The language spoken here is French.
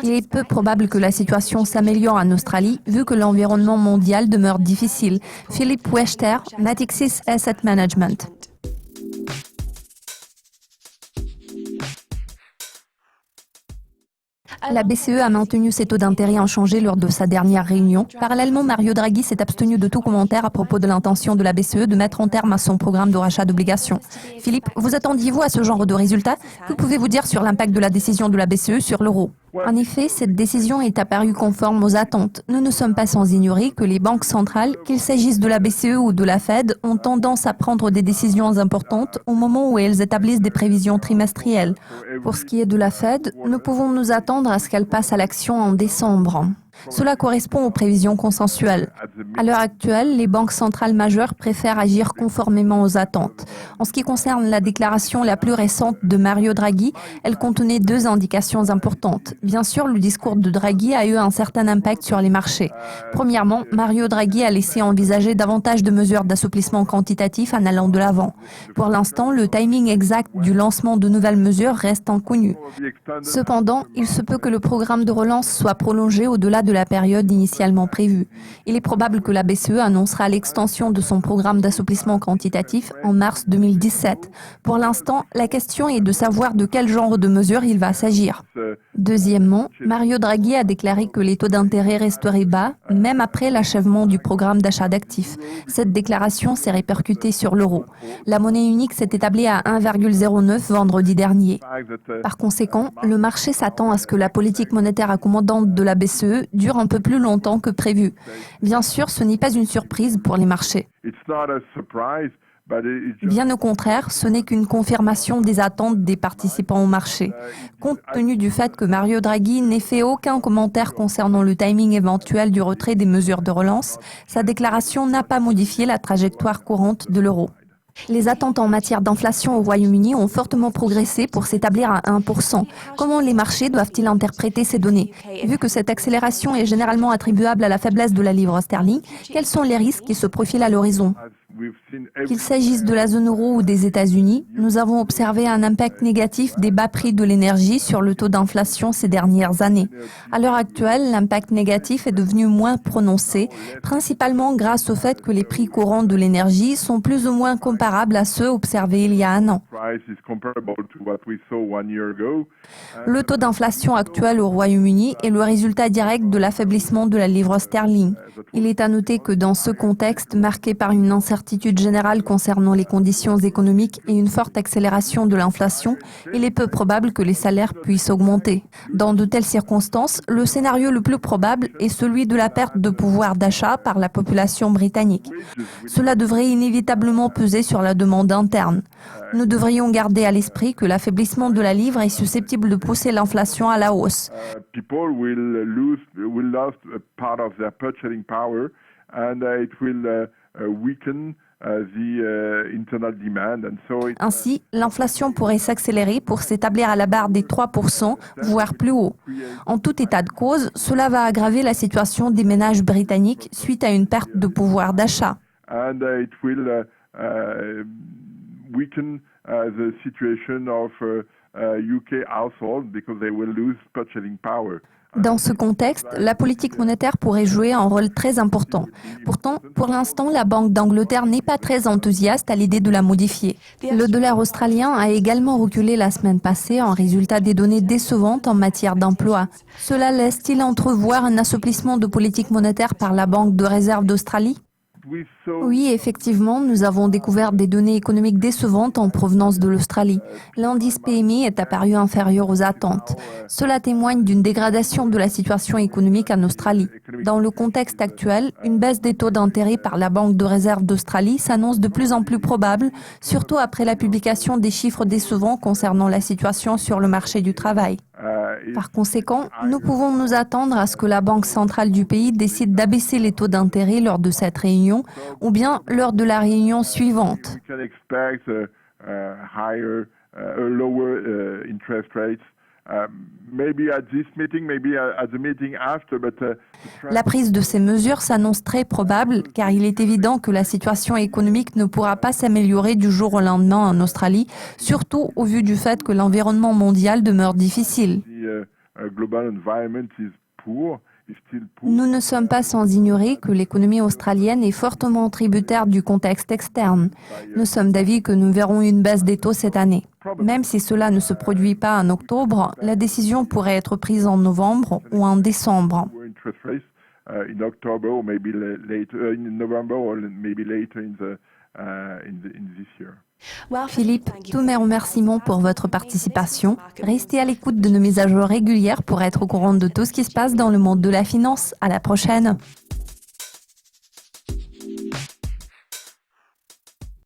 Il est peu probable que la situation s'améliore en Australie, vu que l'environnement mondial demeure difficile. Philippe Wechter, Natixis Asset Management. La BCE a maintenu ses taux d'intérêt inchangés lors de sa dernière réunion. Parallèlement, Mario Draghi s'est abstenu de tout commentaire à propos de l'intention de la BCE de mettre en terme à son programme de rachat d'obligations. Philippe, vous attendiez-vous à ce genre de résultat? Que pouvez-vous dire sur l'impact de la décision de la BCE sur l'euro? En effet, cette décision est apparue conforme aux attentes. Nous ne sommes pas sans ignorer que les banques centrales, qu'il s'agisse de la BCE ou de la Fed, ont tendance à prendre des décisions importantes au moment où elles établissent des prévisions trimestrielles. Pour ce qui est de la Fed, nous pouvons nous attendre à ce qu'elle passe à l'action en décembre. Cela correspond aux prévisions consensuelles. À l'heure actuelle, les banques centrales majeures préfèrent agir conformément aux attentes. En ce qui concerne la déclaration la plus récente de Mario Draghi, elle contenait deux indications importantes. Bien sûr, le discours de Draghi a eu un certain impact sur les marchés. Premièrement, Mario Draghi a laissé envisager davantage de mesures d'assouplissement quantitatif en allant de l'avant. Pour l'instant, le timing exact du lancement de nouvelles mesures reste inconnu. Cependant, il se peut que le programme de relance soit prolongé au-delà de la période initialement prévue. Il est probable que la BCE annoncera l'extension de son programme d'assouplissement quantitatif en mars 2017. Pour l'instant, la question est de savoir de quel genre de mesures il va s'agir. Deuxièmement, Mario Draghi a déclaré que les taux d'intérêt resteraient bas, même après l'achèvement du programme d'achat d'actifs. Cette déclaration s'est répercutée sur l'euro. La monnaie unique s'est établie à 1,09 vendredi dernier. Par conséquent, le marché s'attend à ce que la politique monétaire accommodante de la BCE dure un peu plus longtemps que prévu. Bien sûr, ce n'est pas une surprise pour les marchés. Bien au contraire, ce n'est qu'une confirmation des attentes des participants au marché. Compte tenu du fait que Mario Draghi n'ait fait aucun commentaire concernant le timing éventuel du retrait des mesures de relance, sa déclaration n'a pas modifié la trajectoire courante de l'euro. Les attentes en matière d'inflation au Royaume-Uni ont fortement progressé pour s'établir à 1%. Comment les marchés doivent-ils interpréter ces données? Vu que cette accélération est généralement attribuable à la faiblesse de la livre sterling, quels sont les risques qui se profilent à l'horizon? Qu'il s'agisse de la zone euro ou des États-Unis, nous avons observé un impact négatif des bas prix de l'énergie sur le taux d'inflation ces dernières années. À l'heure actuelle, l'impact négatif est devenu moins prononcé, principalement grâce au fait que les prix courants de l'énergie sont plus ou moins comparables à ceux observés il y a un an. Le taux d'inflation actuel au Royaume-Uni est le résultat direct de l'affaiblissement de la livre sterling. Il est à noter que dans ce contexte marqué par une incertitude générale concernant les conditions économiques et une forte accélération de l'inflation, il est peu probable que les salaires puissent augmenter. Dans de telles circonstances, le scénario le plus probable est celui de la perte de pouvoir d'achat par la population britannique. Cela devrait inévitablement peser sur la demande interne. Nous devrions garder à l'esprit que l'affaiblissement de la livre est susceptible de pousser l'inflation à la hausse. Ainsi, l'inflation pourrait s'accélérer pour s'établir à la barre des 3%, voire plus haut. En tout état de cause, cela va aggraver la situation des ménages britanniques suite à une perte de pouvoir d'achat. Weaken the situation of UK households because they will lose purchasing power. Dans ce contexte, la politique monétaire pourrait jouer un rôle très important. Pourtant, pour l'instant, la Banque d'Angleterre n'est pas très enthousiaste à l'idée de la modifier. Le dollar australien a également reculé la semaine passée en résultat des données décevantes en matière d'emploi. Cela laisse-t-il entrevoir un assouplissement de politique monétaire par la Banque de réserve d'Australie ? Oui, effectivement, nous avons découvert des données économiques décevantes en provenance de l'Australie. L'indice PMI est apparu inférieur aux attentes. Cela témoigne d'une dégradation de la situation économique en Australie. Dans le contexte actuel, une baisse des taux d'intérêt par la Banque de réserve d'Australie s'annonce de plus en plus probable, surtout après la publication des chiffres décevants concernant la situation sur le marché du travail. Par conséquent, nous pouvons nous attendre à ce que la Banque centrale du pays décide d'abaisser les taux d'intérêt lors de cette réunion ou bien lors de la réunion suivante. La prise de ces mesures s'annonce très probable car il est évident que la situation économique ne pourra pas s'améliorer du jour au lendemain en Australie, surtout au vu du fait que l'environnement mondial demeure difficile. global environment is poor. Nous ne sommes pas sans ignorer que l'économie australienne est fortement tributaire du contexte externe. Nous sommes d'avis que nous verrons une baisse des taux cette année. Même si cela ne se produit pas en octobre, la décision pourrait être prise en novembre ou en décembre. In October or maybe later in November or maybe later in this year. Philippe, tous mes remerciements pour votre participation. Restez à l'écoute de nos mises à jour régulières pour être au courant de tout ce qui se passe dans le monde de la finance. À la prochaine.